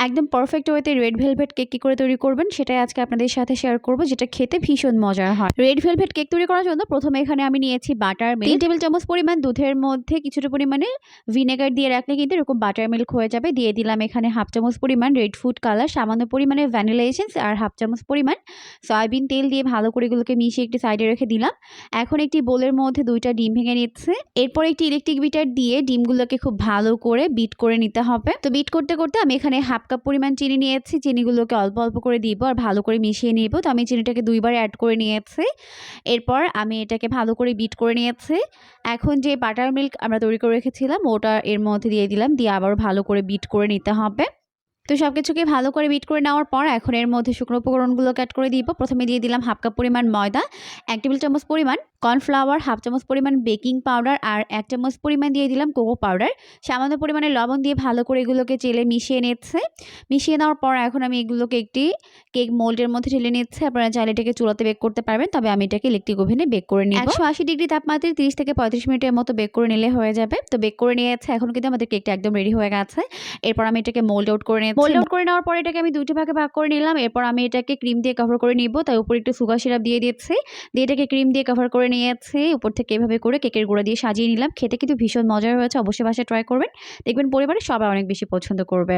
একদম পারফেক্ট ওয়েতে red velvet cake কী করে তৈরি করবেন সেটাই আজকে আপনাদের সাথে শেয়ার করব, যেটা খেতে ভীষণ মজার হয়। রেড ভেলভেট কেক তৈরি করার জন্য প্রথমে এখানে আমি নিয়েছি বাটার মিল্ক। 3 টেবিল চামচ পরিমাণ দুধের মধ্যে কিছুটা পরিমাণে ভিনেগার দিয়ে রাখলে কিন্তু এরকম বাটার মিল্ক হয়ে যাবে। দিয়ে দিলাম এখানে হাফ চামচ পরিমাণ রেড ফুড কালার, সামান্য পরিমাণে ভ্যানিলা এসেন্স আর হাফ চামচ পরিমাণ সয়াবিন তেল দিয়ে ভালো করে এগুলোকে মিশিয়ে একটি সাইডে রেখে দিলাম। এখন একটি বোলের মধ্যে 2টা ডিম ভেঙে নিচ্ছে। এরপর একটি ইলেকট্রিক বিটার দিয়ে ডিমগুলোকে খুব ভালো করে বিট করে নিতে হবে। তো বিট করতে করতে আমি এখানে হাফ কাপ পরিমাণ চিনি নিয়েছি। চিনিগুলোকে অল্প অল্প করে দিব আর ভালো করে মিশিয়ে নিব। তো আমি চিনিটাকে 2বার অ্যাড করে নিয়েছি। এরপর আমি এটাকে ভালো করে বিট করে নিয়েছি। এখন যে বাটার মিল্ক আমরা তৈরি করে রেখেছিলাম ওটা এর মধ্যে দিয়ে দিলাম, দিয়ে আবার ভালো করে বিট করে নিতে হবে। তো সব কিছুকে ভালো করে বিট করে নেওয়ার পর এখন এর মধ্যে শুকনো উপকরণগুলোকে অ্যাড করে দিব। প্রথমে দিয়ে দিলাম হাফ কাপ পরিমাণ ময়দা, 1 টেবিল চামচ পরিমাণ কর্নফ্লাওয়ার, হাফ চামচ পরিমাণ বেকিং পাউডার আর 1 চামচ পরিমাণ দিয়ে দিলাম কোকো পাউডার। সামান্য পরিমাণে লবণ দিয়ে ভালো করে এগুলোকে চেলে মিশিয়ে নিচ্ছে। মিশিয়ে নেওয়ার পর এখন আমি এগুলোকে একটি কেক মোল্ডের মধ্যে ঢেলে নিচ্ছি। আপনারা চাইলে এটাকে চুলাতে বেক করতে পারবেন, তবে আমি এটাকে ইলেকট্রিক ওভেনে বেক করে নিব। 180 ডিগ্রি তাপমাত্রায় 30 থেকে 35 মিনিটের মতো বেক করে নিলে হয়ে যাবে। তো বেক করে নিয়েছে, এখন কিন্তু আমাদের কেকটা একদম রেডি হয়ে গেছে। এরপর আমি এটাকে মোল্ড আউট করে নিচ্ছি। মোল্ড আউট করে নেওয়ার পর এটাকে আমি 2টা ভাগে ভাগ করে নিলাম। এরপর আমি এটাকে ক্রিম দিয়ে কভার করে নিব। তাই উপরে একটু সুগার সিরাপ দিয়ে দিচ্ছি, দিয়ে এটাকে ক্রিম দিয়ে কভার করে নিয়েছি। উপর থেকে এভাবে করে কেকের গুঁড়া দিয়ে সাজিয়ে নিলাম। খেতে কিন্তু ভীষণ মজার হয়েছে, অবশ্যই বাসায় ট্রাই করবেন, দেখবেন পরিবারের সবাই অনেক বেশি পছন্দ করবে।